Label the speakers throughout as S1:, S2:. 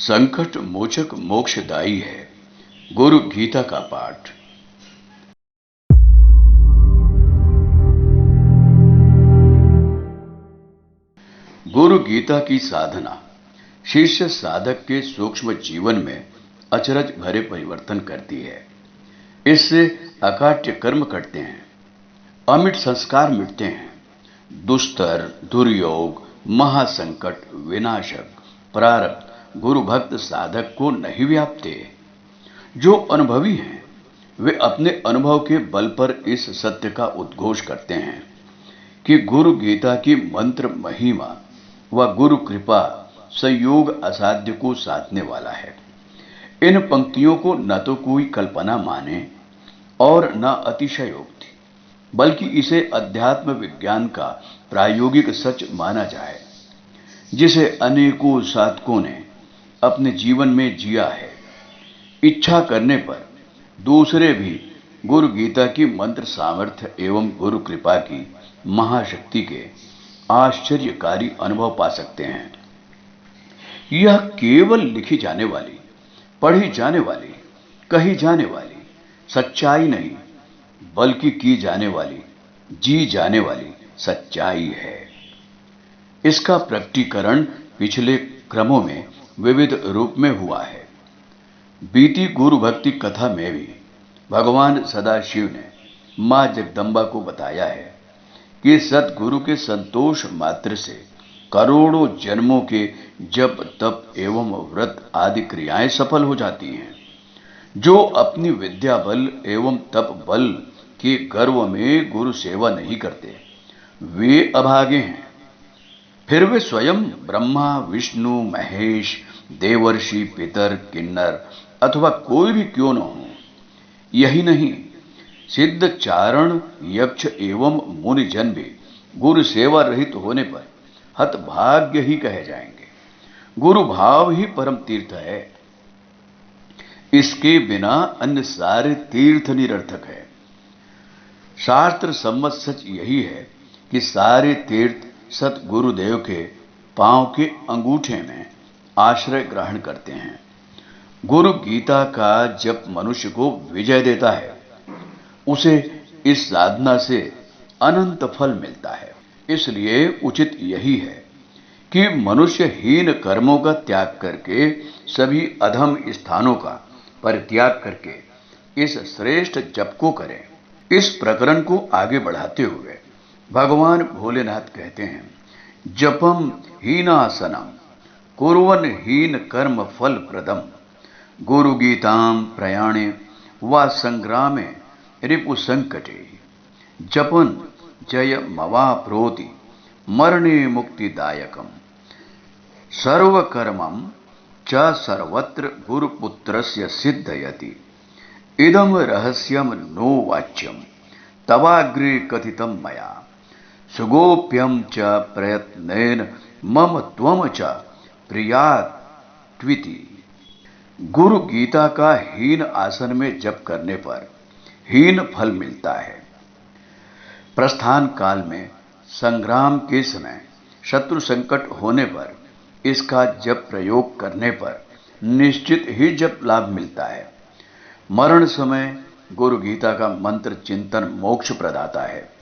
S1: संकट मोचक मोक्षदायी है। गुरु गीता का पाठ। गुरु गीता की साधना शिष्य साधक के सूक्ष्म जीवन में अचरज भरे परिवर्तन करती है। इससे अकाट्य कर्म कटते हैं, अमिट संस्कार मिटते हैं, दुस्तर, दुर्योग, महासंकट, विनाशक प्रारब्ध गुरु भक्त साधक को नहीं व्यापते। जो अनुभवी हैं वे अपने अनुभव के बल पर इस सत्य का उद्घोष करते हैं कि गुरु गीता की मंत्र महिमा व गुरु कृपा संयोग असाध्य को साधने वाला है। इन पंक्तियों को न तो कोई कल्पना माने और न अतिशयोक्ति, बल्कि इसे अध्यात्म विज्ञान का प्रायोगिक सच माना जाए, जिसे अनेकों साधकों ने अपने जीवन में जिया है। इच्छा करने पर दूसरे भी गुरु गीता की मंत्र सामर्थ्य एवं गुरु कृपा की महाशक्ति के आश्चर्यकारी अनुभव पा सकते हैं। यह केवल लिखी जाने वाली, पढ़ी जाने वाली, कही जाने वाली सच्चाई नहीं, बल्कि की जाने वाली, जी जाने वाली सच्चाई है। इसका प्रकटीकरण पिछले क्रमों में विविध रूप में हुआ है। बीती गुरु भक्ति कथा में भी भगवान सदाशिव ने मां जगदम्बा को बताया है कि सतगुरु के संतोष मात्र से करोड़ों जन्मों के जप तप एवं व्रत आदि क्रियाएं सफल हो जाती हैं। जो अपनी विद्या बल एवं तप बल के गर्व में गुरु सेवा नहीं करते, वे अभागे हैं। फिर वे स्वयं ब्रह्मा, विष्णु, महेश, देवर्षि, पितर, किन्नर अथवा कोई भी क्यों न हो। यही नहीं, सिद्ध, चारण, यक्ष एवं मुनिजन भी गुरु सेवा रहित होने पर हतभाग्य ही कहे जाएंगे। गुरु भाव ही परम तीर्थ है। इसके बिना अन्य सारे तीर्थ निरर्थक है। शास्त्र सम्मत सच यही है कि सारे तीर्थ सत गुरुदेव के पांव के अंगूठे में आश्रय ग्रहण करते हैं। गुरु गीता का जप मनुष्य को विजय देता है। उसे इस साधना से अनंत फल मिलता है। इसलिए उचित यही है कि मनुष्य हीन कर्मों का त्याग करके सभी अधम स्थानों का परित्याग करके इस श्रेष्ठ जप को करे। इस प्रकरण को आगे बढ़ाते हुए भगवान भोलेनाथ कहते हैं, जपम हीनासनम कुर्वन् हीन कर्म फल प्रदम गुरु गीताम प्रयाणे व संग्रामे रिपु संकटे जपन जय मवाप्रोति मरणे मुक्तिदायकम सर्वकर्मं च सर्वत्र गुरुपुत्रस्य सिद्धयति इदम रहस्यम नो वाच्यम तवाग्रे कथितम मया सुगोप्यम च प्रयत्नेन मम त्वम च प्रियात् त्विति। गुरु गीता का हीन आसन में जप करने पर हीन फल मिलता है। प्रस्थान काल में संग्राम के समय शत्रु संकट होने पर इसका जप प्रयोग करने पर निश्चित ही जप लाभ मिलता है। मरण समय गुरु गीता का मंत्र चिंतन मोक्ष प्रदाता है।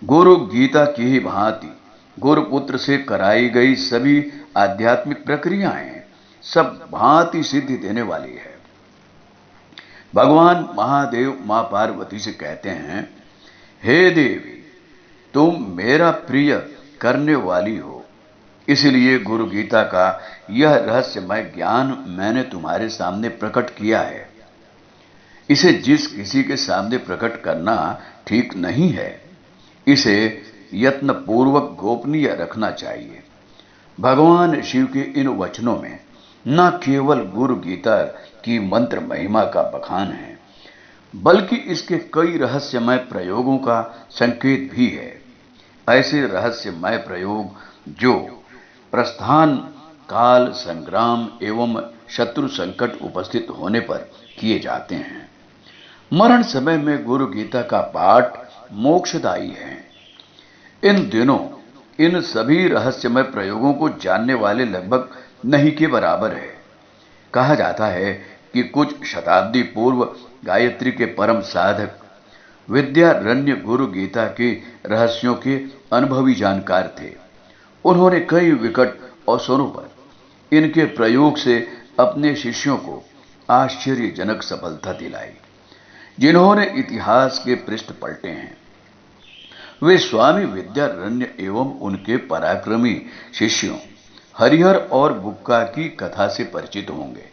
S1: गुरु गीता की ही भांति गुरुपुत्र से कराई गई सभी आध्यात्मिक प्रक्रियाएं सब भांति सिद्धि देने वाली है। भगवान महादेव मां पार्वती से कहते हैं, हे देवी, तुम मेरा प्रिय करने वाली हो, इसलिए गुरु गीता का यह रहस्यमय ज्ञान मैंने तुम्हारे सामने प्रकट किया है। इसे जिस किसी के सामने प्रकट करना ठीक नहीं है, इसे यत्नपूर्वक गोपनीय रखना चाहिए। भगवान शिव के इन वचनों में न केवल गुरु गीता की मंत्र महिमा का बखान है, बल्कि इसके कई रहस्यमय प्रयोगों का संकेत भी है। ऐसे रहस्यमय प्रयोग जो प्रस्थान काल, संग्राम एवं शत्रु संकट उपस्थित होने पर किए जाते हैं। मरण समय में गुरु गीता का पाठ मोक्षदायी है। इन दिनों इन सभी रहस्यमय प्रयोगों को जानने वाले लगभग नहीं के बराबर है। कहा जाता है कि कुछ शताब्दी पूर्व गायत्री के परम साधक विद्यारण्य गुरु गीता के रहस्यों के अनुभवी जानकार थे। उन्होंने कई विकट अवसरों पर इनके प्रयोग से अपने शिष्यों को आश्चर्यजनक सफलता दिलाई, जिन्होंने इतिहास के पृष्ठ पलटे हैं। वे स्वामी विद्यारण्य एवं उनके पराक्रमी शिष्यों हरिहर और बुक्का की कथा से परिचित होंगे।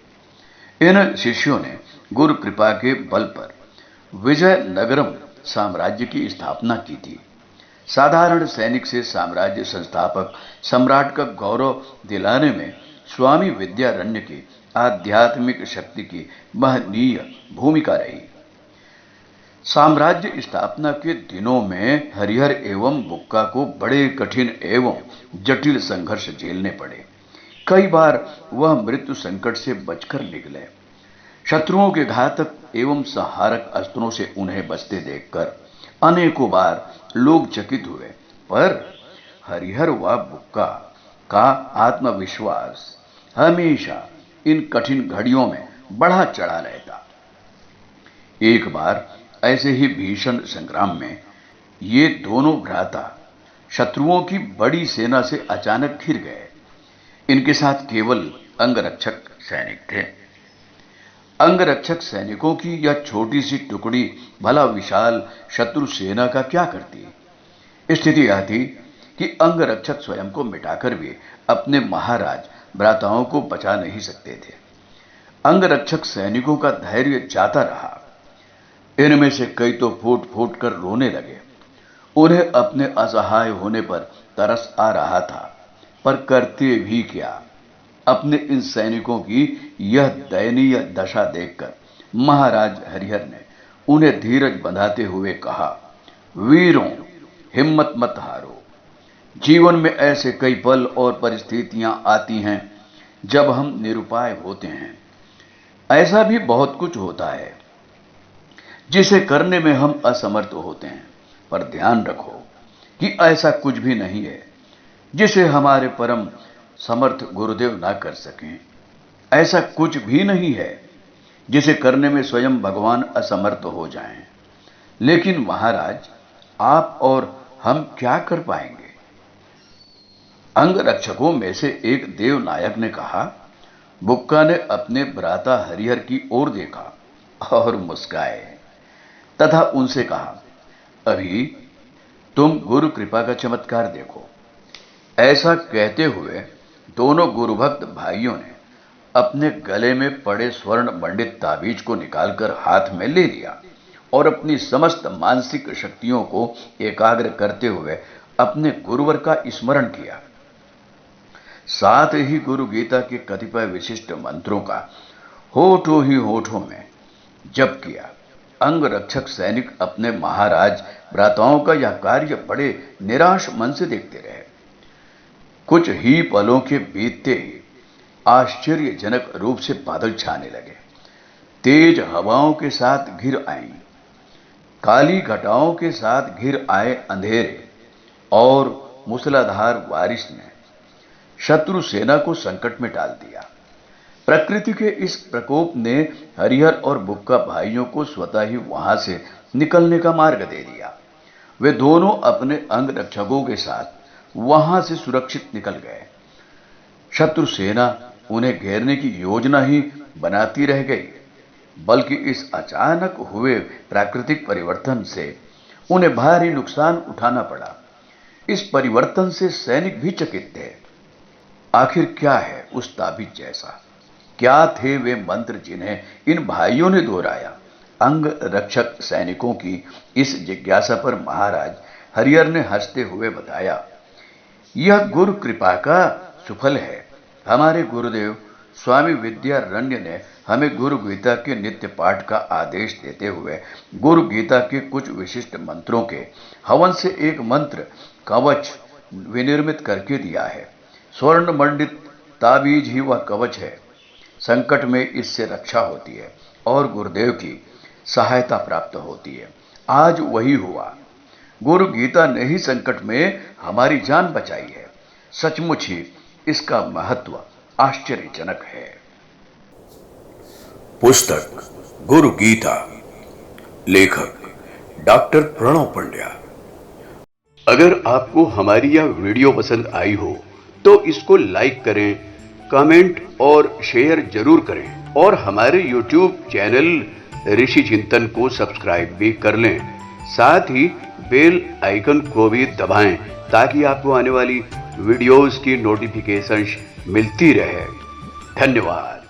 S1: इन शिष्यों ने गुरु कृपा के बल पर विजयनगरम साम्राज्य की स्थापना की थी। साधारण सैनिक से साम्राज्य संस्थापक सम्राट का गौरव दिलाने में स्वामी विद्यारण्य की आध्यात्मिक शक्ति की महनीय भूमिका रही। साम्राज्य स्थापना के दिनों में हरिहर एवं बुक्का को बड़े कठिन एवं जटिल संघर्ष झेलने पड़े। कई बार वह मृत्यु संकट से बचकर निकले। शत्रुओं के घातक एवं संहारक अस्त्रों से उन्हें बचते देखकर अनेकों बार लोग चकित हुए, पर हरिहर व बुक्का का आत्मविश्वास हमेशा इन कठिन घड़ियों में बढ़ा चढ़ा रहता। एक बार ऐसे ही भीषण संग्राम में ये दोनों भ्राता शत्रुओं की बड़ी सेना से अचानक घिर गए। इनके साथ केवल अंगरक्षक सैनिक थे। अंगरक्षक सैनिकों की यह छोटी सी टुकड़ी भला विशाल शत्रु सेना का क्या करती? स्थिति यह थी कि अंगरक्षक स्वयं को मिटाकर भी अपने महाराज भ्राताओं को बचा नहीं सकते थे। अंगरक्षक सैनिकों का धैर्य जाता रहा। इनमें से कई तो फूट फूट कर रोने लगे। उन्हें अपने असहाय होने पर तरस आ रहा था, पर करते भी क्या? अपने इन सैनिकों की यह दयनीय दशा देखकर महाराज हरिहर ने उन्हें धीरज बंधाते हुए कहा, वीरों, हिम्मत मत हारो। जीवन में ऐसे कई पल और परिस्थितियां आती हैं जब हम निरुपाय होते हैं। ऐसा भी बहुत कुछ होता है जिसे करने में हम असमर्थ होते हैं, पर ध्यान रखो कि ऐसा कुछ भी नहीं है जिसे हमारे परम समर्थ गुरुदेव ना कर सकें। ऐसा कुछ भी नहीं है जिसे करने में स्वयं भगवान असमर्थ हो जाएं। लेकिन महाराज, आप और हम क्या कर पाएंगे? अंगरक्षकों में से एक देवनायक ने कहा। बुक्का ने अपने भ्राता हरिहर की ओर देखा और मुस्काए तथा उनसे कहा, अभी तुम गुरु कृपा का चमत्कार देखो। ऐसा कहते हुए दोनों गुरुभक्त भाइयों ने अपने गले में पड़े स्वर्ण मंडित ताबीज को निकालकर हाथ में ले लिया और अपनी समस्त मानसिक शक्तियों को एकाग्र करते हुए अपने गुरुवर का स्मरण किया। साथ ही गुरु गीता के कतिपय विशिष्ट मंत्रों का होठों ही होठों में जप किया। अंगरक्षक सैनिक अपने महाराज भ्राताओं का यह कार्य बड़े निराश मन से देखते रहे। कुछ ही पलों के बीतते ही आश्चर्यजनक रूप से बादल छाने लगे। तेज हवाओं के साथ घिर आई, काली घटाओं के साथ घिर आए अंधेरे और मूसलाधार बारिश ने शत्रु सेना को संकट में डाल दिया। प्रकृति के इस प्रकोप ने हरिहर और बुक्का भाइयों को स्वतः ही वहां से निकलने का मार्ग दे दिया। वे दोनों अपने अंगरक्षकों के साथ वहां से सुरक्षित निकल गए। शत्रु सेना उन्हें घेरने की योजना ही बनाती रह गई, बल्कि इस अचानक हुए प्राकृतिक परिवर्तन से उन्हें भारी नुकसान उठाना पड़ा। इस परिवर्तन से सैनिक भी चकित थे। आखिर क्या है उस ताबीज जैसा? क्या थे वे मंत्र जिन्हें इन भाइयों ने दोहराया? अंग रक्षक सैनिकों की इस जिज्ञासा पर महाराज हरिहर ने हंसते हुए बताया, यह गुरु कृपा का सुफल है। हमारे गुरुदेव स्वामी विद्यारण्य ने हमें गुरु गीता के नित्य पाठ का आदेश देते हुए गुरु गीता के कुछ विशिष्ट मंत्रों के हवन से एक मंत्र कवच विनिर्मित करके दिया है। स्वर्ण मंडित ताबीज ही वह कवच है। संकट में इससे रक्षा होती है और गुरुदेव की सहायता प्राप्त होती है। आज वही हुआ। गुरु गीता ने ही संकट में हमारी जान बचाई है। सचमुच ही इसका महत्व आश्चर्यजनक है।
S2: पुस्तक गुरु गीता, लेखक डॉक्टर प्रणव पंड्या।
S1: अगर आपको हमारी यह वीडियो पसंद आई हो तो इसको लाइक करें, कमेंट और शेयर जरूर करें और हमारे YouTube चैनल ऋषि चिंतन को सब्सक्राइब भी कर लें। साथ ही बेल आइकन को भी दबाएं ताकि आपको आने वाली वीडियोस की नोटिफिकेशंस मिलती रहे। धन्यवाद।